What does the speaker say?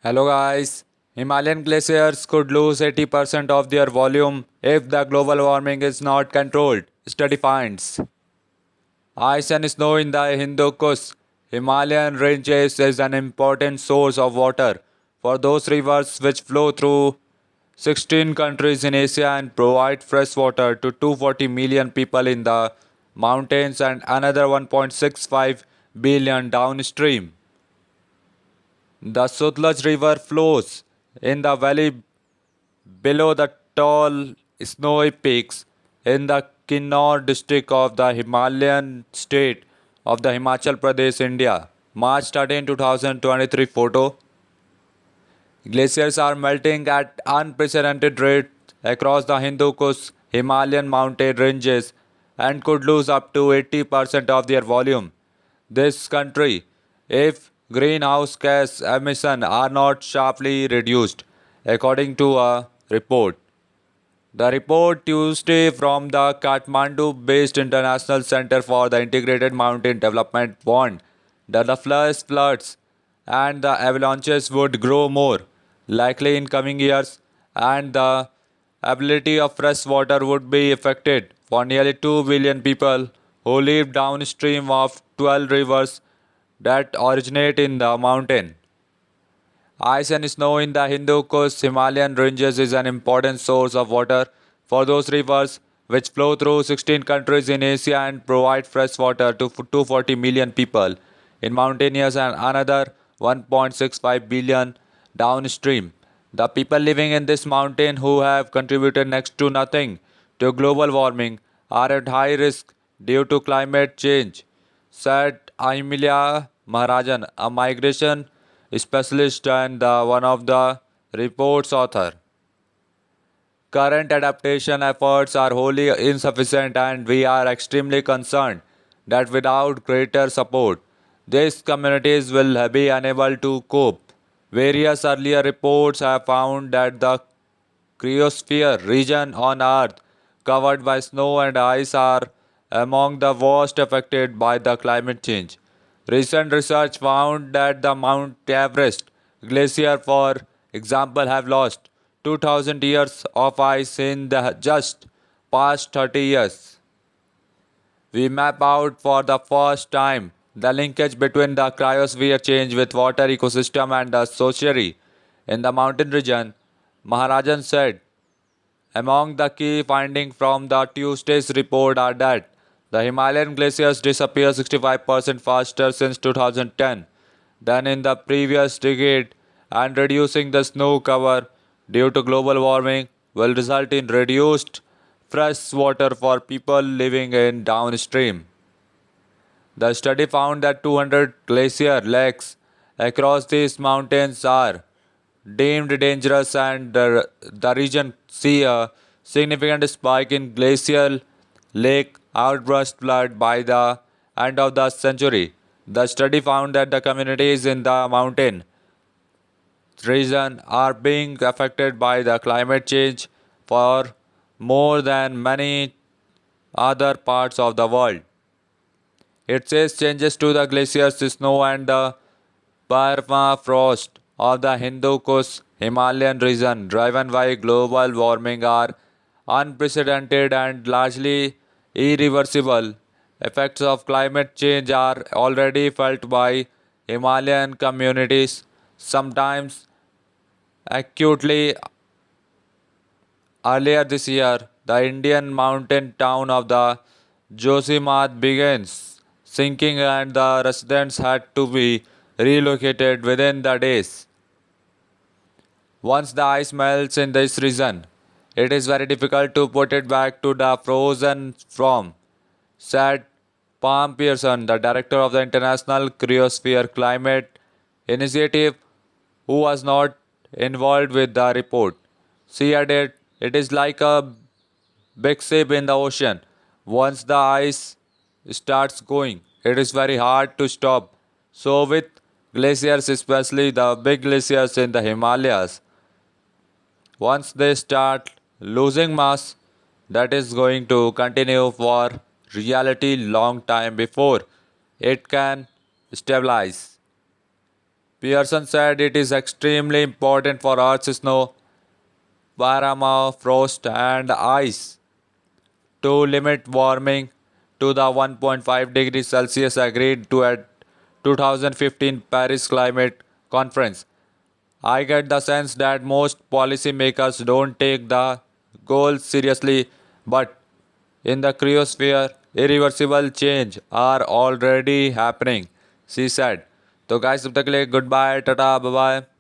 Hello guys. Himalayan glaciers could lose 80% of their volume if the global warming is not controlled, study finds. Ice and snow in the Hindu Kush Himalayan ranges is an important source of water for those rivers which flow through 16 countries in Asia and provide fresh water to 240 million people in the mountains and another 1.65 billion downstream. The Sutlej River flows in the valley below the tall snowy peaks in the Kinnaur district of the Himalayan state of the Himachal Pradesh, India. March 13, 2023 photo. Glaciers are melting at unprecedented rates across the Hindu Kush Himalayan mountain ranges and could lose up to 80% of their volume. This country, if greenhouse gas emissions are not sharply reduced, according to a report. The report Tuesday from the Kathmandu based International Center for the Integrated Mountain Development warned that the floods and the avalanches would grow more likely in coming years and the ability of fresh water would be affected for nearly 2 billion people who live downstream of 12 rivers that originate in the mountain. Ice and snow in the Hindu Kush Himalayan ranges is an important source of water for those rivers which flow through 16 countries in Asia and provide fresh water to 240 million people in mountainous and another 1.65 billion downstream. The people living in this mountain who have contributed next to nothing to global warming are at high risk due to climate change, said Amelia Maharajan, a migration specialist and one of the report's author. Current adaptation efforts are wholly insufficient and we are extremely concerned that without greater support, these communities will be unable to cope. Various earlier reports have found that the cryosphere region on Earth covered by snow and ice are among the worst affected by the climate change. Recent research found that the Mount Everest glacier, for example, have lost 2000 years of ice in the just past 30 years. We map out for the first time the linkage between the cryosphere change with water ecosystem and the society in the mountain region, Maharajan said. Among the key findings from the Tuesday's report are that the Himalayan glaciers disappear 65% faster since 2010 than in the previous decade, and reducing the snow cover due to global warming will result in reduced fresh water for people living in downstream. The study found that 200 glacier lakes across these mountains are deemed dangerous and the region see a significant spike in glacial lake outburst flood by the end of the century. The study found that the communities in the mountain region are being affected by the climate change for more than many other parts of the world. It says changes to the glaciers, snow, and the permafrost of the Hindu Kush Himalayan region, driven by global warming, are unprecedented and largely irreversible. Effects of climate change are already felt by Himalayan communities, sometimes acutely. Earlier this year, the Indian mountain town of the Josimath begins sinking and the residents had to be relocated within the days. Once the ice melts in this region, it is very difficult to put it back to the frozen form, said Pam Pearson, the director of the International Cryosphere Climate Initiative, who was not involved with the report. She added, it is like a big ship in the ocean. Once the ice starts going, it is very hard to stop. So, with glaciers, especially the big glaciers in the Himalayas, once they start losing mass, that is going to continue for reality long time before it can stabilize. Pearson said it is extremely important for Earth's snow, permafrost, and ice to limit warming to the 1.5 degrees Celsius agreed to at 2015 Paris Climate Conference. I get the sense that most policymakers don't take the goals seriously, but in the cryosphere, irreversible change are already happening, she said. तो guys, तब तक के लिए goodbye, tata, bye bye.